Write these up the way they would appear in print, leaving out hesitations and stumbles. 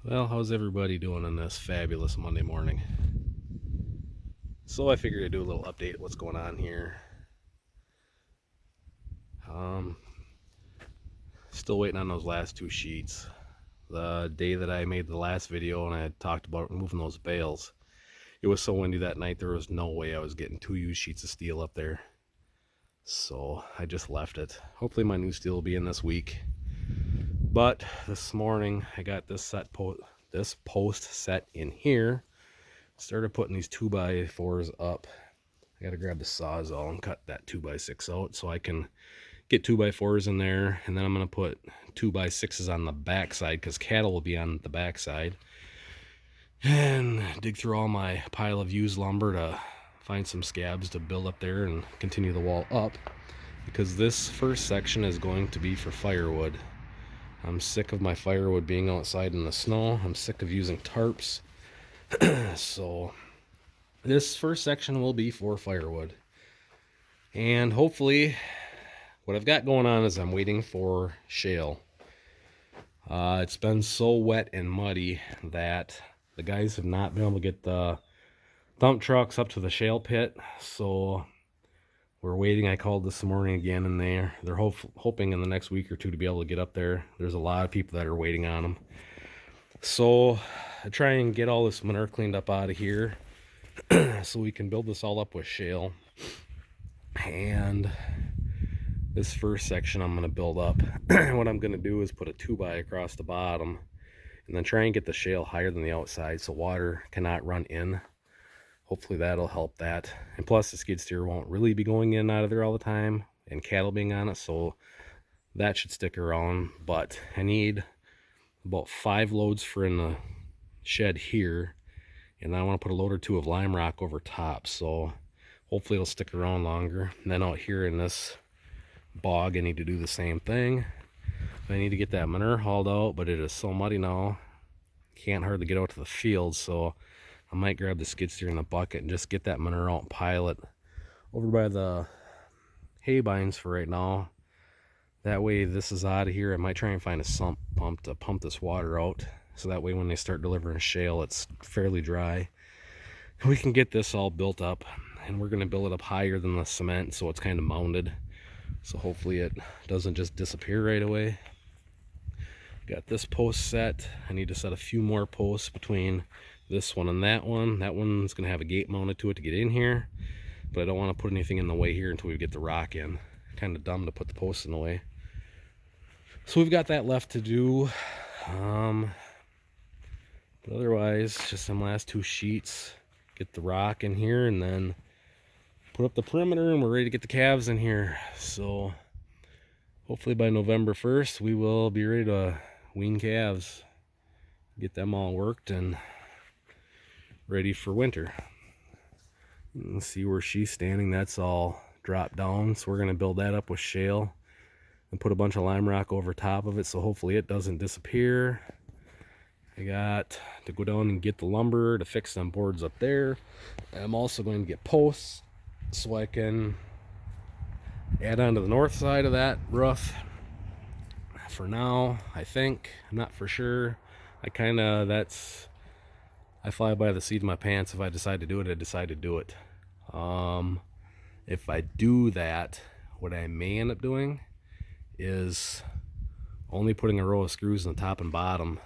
Well, how's everybody doing on this fabulous Monday morning? So I figured I'd do a little update of what's going on here. Um, Still waiting on those last two sheets. The day that I made the last video and I had talked about removing those bales, it was so windy that night there was no way I was getting two used sheets of steel up there. So I just left it. Hopefully my new steel will be in this week. But this morning I got this post set in here. Started putting these 2x4s up. I gotta grab the Sawzall and cut that 2x6 out so I can get 2x4s in there, and then I'm gonna put 2x6s on the back side because cattle will be on the back side, and dig through all my pile of used lumber to find some scabs to build up there and continue the wall up, because this first section is going to be for firewood. I'm sick of my firewood being outside in the snow. I'm sick of using tarps. So this first section will be for firewood. And hopefully what I've got going on is I'm waiting for shale. It's been so wet and muddy that the guys have not been able to get the dump trucks up to the shale pit. So we're waiting. I called this morning again, and they're hoping in the next week or two to be able to get up there. There's a lot of people that are waiting on them. So I try and get all this manure cleaned up out of here so we can build this all up with shale. And this first section I'm going to build up. What I'm going to do is put a 2x across the bottom and then try and get the shale higher than the outside so water cannot run in. Hopefully that'll help that. And plus the skid steer won't really be going in and out of there all the time, and cattle being on it, so that should stick around. But I need about 5 loads for in the shed here, and I want to put a load or two of lime rock over top, so hopefully it'll stick around longer. And then out here in this bog I need to do the same thing. I need to get that manure hauled out, but it is so muddy now, can't hardly get out to the field, so I might grab the skid steer in the bucket and just get that manure out and pile it over by the hay binds for right now. That way this is out of here. I might try and find a sump pump to pump this water out, so that way when they start delivering shale it's fairly dry. We can get this all built up, and we're going to build it up higher than the cement so it's kind of mounded, so hopefully it doesn't just disappear right away. Got this post set. I need to set a few more posts between this one and that one. That one's going to have a gate mounted to it to get in here, but I don't want to put anything in the way here until we get the rock in. Kind of dumb to put the posts in the way. So we've got that left to do. But otherwise, just some last two sheets. Get the rock in here and then put up the perimeter, and we're ready to get the calves in here. So hopefully by November 1st we will be ready to wean calves, get them all worked and ready for winter. Let's see where she's standing. That's all dropped down, so we're going to build that up with shale and put a bunch of lime rock over top of it, so hopefully it doesn't disappear. I got to go down and get the lumber to fix some boards up there. I'm also going to get posts so I can add on to the north side of that roof. For now, I think. I'm not for sure. I fly by the seat of my pants. If I decide to do it, I decide to do it. If I do that, what I may end up doing is only putting a row of screws in the top and bottom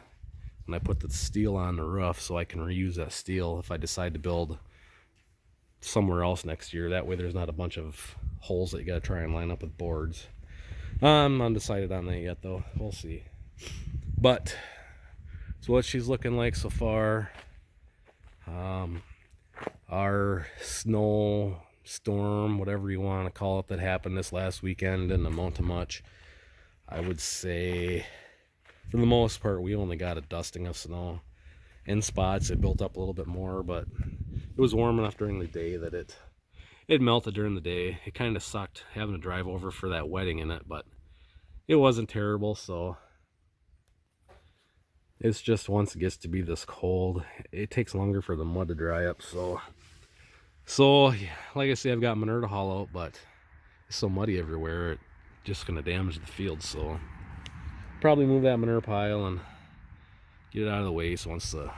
when I put the steel on the roof, so I can reuse that steel if I decide to build somewhere else next year. That way there's not a bunch of holes that you gotta try and line up with boards. I'm undecided on that yet though. We'll see. But so what she's looking like so far. Our snow storm, whatever you want to call it, that happened this last weekend didn't amount to much. I would say for the most part we only got a dusting of snow. In spots it built up a little bit more, but it was warm enough during the day that it melted during the day. It kind of sucked having to drive over for that wedding in it, but it wasn't terrible. So it's just, once it gets to be this cold, it takes longer for the mud to dry up. So like I say, I've got manure to haul out, but it's so muddy everywhere, it's just going to damage the field. So probably move that manure pile and get it out of the way, so once the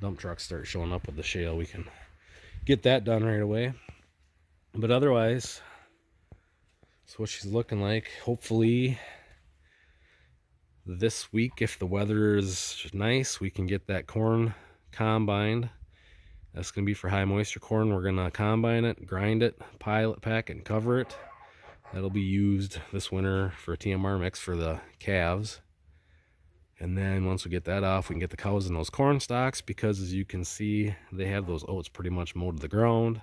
dump trucks start showing up with the shale, we can get that done right away. But otherwise, that's what she's looking like. Hopefully this week, if the weather is nice, we can get that corn combined. That's going to be for high moisture corn. We're going to combine it, grind it, pilot pack it, and cover it. That'll be used this winter for a TMR mix for the calves. And then once we get that off, we can get the cows in those corn stalks, because as you can see, they have those oats pretty much mowed to the ground.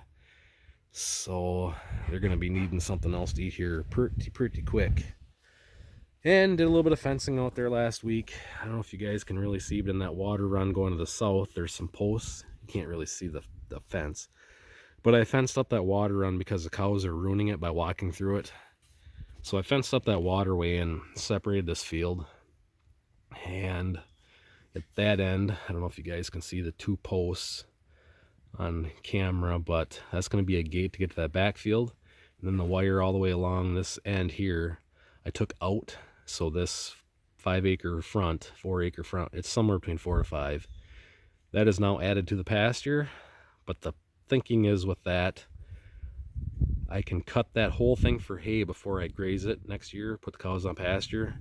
So they're going to be needing something else to eat here pretty quick. And did a little bit of fencing out there last week. I don't know if you guys can really see, but in that water run going to the south, there's some posts. You can't really see the fence. But I fenced up that water run because the cows are ruining it by walking through it. So I fenced up that waterway and separated this field. And at that end, I don't know if you guys can see the 2 posts on camera, but that's going to be a gate to get to that backfield. And then the wire all the way along this end here, I took out. So this 5-acre front, 4-acre front, it's somewhere between 4 to 5. That is now added to the pasture. But the thinking is with that, I can cut that whole thing for hay before I graze it next year, put the cows on pasture.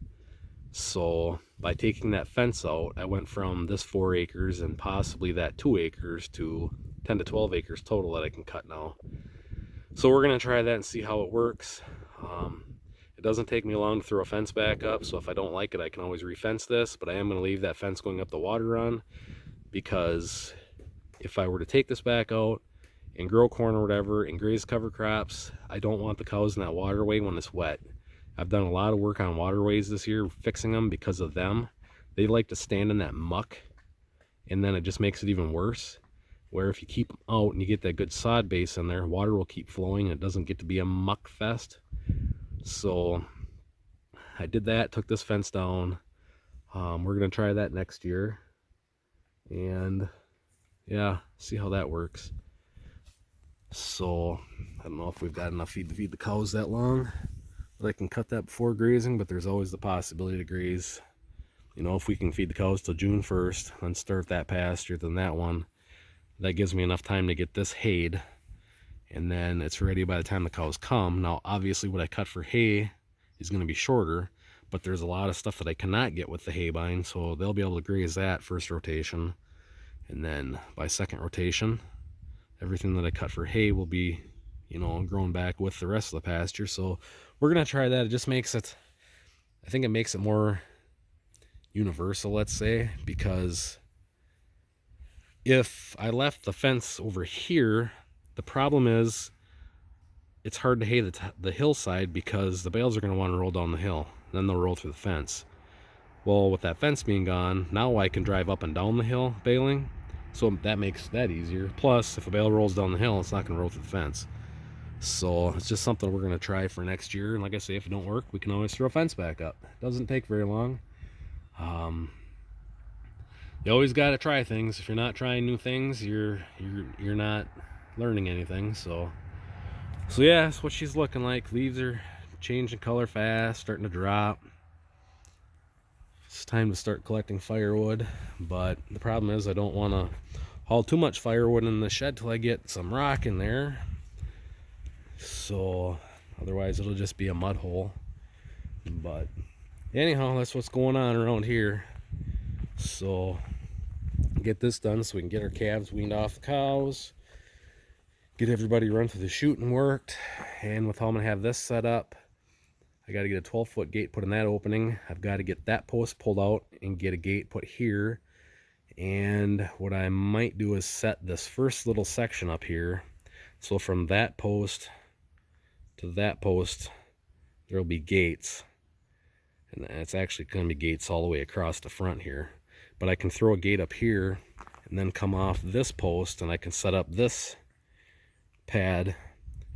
So by taking that fence out, I went from this 4 acres and possibly that 2 acres to 10 to 12 acres total that I can cut now. So we're going to try that and see how it works. It doesn't take me long to throw a fence back up, so if I don't like it, I can always re-fence this, but I am going to leave that fence going up the water run, because if I were to take this back out and grow corn or whatever and graze cover crops, I don't want the cows in that waterway when it's wet. I've done a lot of work on waterways this year, fixing them because of them. They like to stand in that muck, and then it just makes it even worse. Where if you keep them out and you get that good sod base in there, water will keep flowing and it doesn't get to be a muck fest. So I did that, took this fence down. We're going to try that next year. And yeah, see how that works. So I don't know if we've got enough feed to feed the cows that long, but I can cut that before grazing, but there's always the possibility to graze. You know, if we can feed the cows till June 1st, then start that pasture, then that one. That gives me enough time to get this hayed, and then it's ready by the time the cows come. Now, obviously, what I cut for hay is going to be shorter, but there's a lot of stuff that I cannot get with the hay bind, so they'll be able to graze that first rotation. And then by second rotation, everything that I cut for hay will be, you know, grown back with the rest of the pasture. So we're going to try that. It just makes it, I think it makes it more universal, let's say, because if I left the fence over here, the problem is it's hard to hay the hillside, because the bales are going to want to roll down the hill. Then they'll roll through the fence. Well, with that fence being gone, now I can drive up and down the hill baling. So that makes that easier. Plus, if a bale rolls down the hill, it's not going to roll through the fence. So it's just something we're going to try for next year. And like I say, if it don't work, we can always throw a fence back up. It doesn't take very long. You always got to try things. If you're not trying new things, you're not learning anything. So yeah, that's what she's looking like. Leaves are changing color fast, starting to drop. It's time to start collecting firewood, but the problem is I don't want to haul too much firewood in the shed till I get some rock in there. So otherwise it'll just be a mud hole. But anyhow, that's what's going on around here. So get this done so we can get our calves weaned off the cows, get everybody run through the chute and worked. And with how I'm gonna have this set up, I got to get a 12-foot gate put in that opening. I've got to get that post pulled out and get a gate put here. And what I might do is set this first little section up here. So from that post to that post, there will be gates. And it's actually going to be gates all the way across the front here. But I can throw a gate up here and then come off this post, and I can set up this pad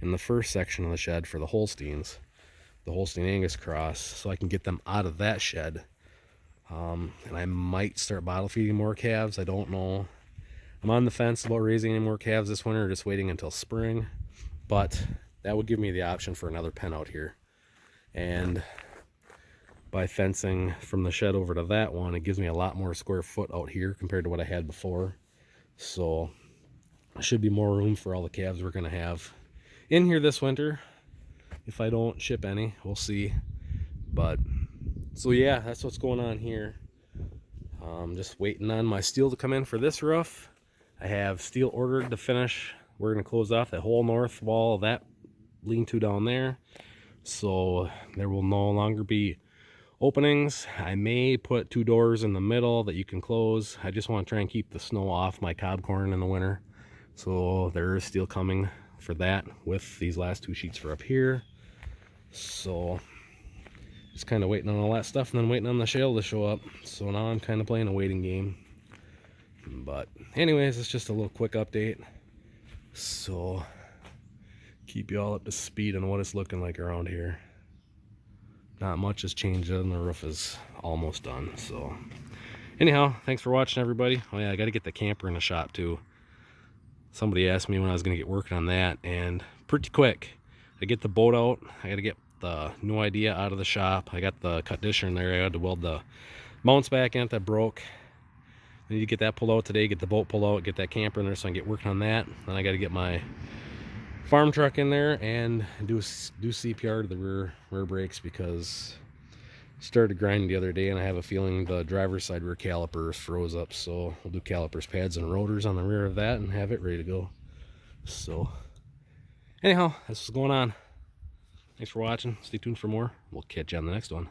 in the first section of the shed for the Holsteins. The Holstein Angus cross, so I can get them out of that shed. And I might start bottle feeding more calves. I don't know. I'm on the fence about raising any more calves this winter, or just waiting until spring. But that would give me the option for another pen out here. And by fencing from the shed over to that one. It gives me a lot more square foot out here compared to what I had before. So there should be more room for all the calves we're going to have in here this winter. If I don't ship any, we'll see. But so yeah, that's what's going on here. Just waiting on my steel to come in for this roof. I have steel ordered to finish. We're going to close off that whole north wall of that lean-to down there, so there will no longer be openings. I may put 2 doors in the middle that you can close. I just want to try and keep the snow off my cob corn in the winter, so there is steel coming for that with these last 2 sheets for up here. So just kind of waiting on all that stuff and then waiting on the shale to show up. So now I'm kind of playing a waiting game. But anyways, it's just a little quick update, so keep you all up to speed on what it's looking like around here. Not much has changed and the roof is almost done. So anyhow, thanks for watching, everybody. Oh yeah, I got to get the camper in the shop too. Somebody asked me when I was going to get working on that, and pretty quick. I get the boat out. I got to get the new idea out of the shop. I got the cut disher in there. I had to weld the mounts back in that broke. I need to get that pulled out today, get the boat pulled out, get that camper in there so I can get working on that. Then I got to get my farm truck in there and do CPR to the rear brakes, because I started grinding the other day and I have a feeling the driver's side rear calipers froze up. So we'll do calipers, pads, and rotors on the rear of that and have it ready to go. So anyhow, that's what's going on. Thanks for watching. Stay tuned for more. We'll catch you on the next one.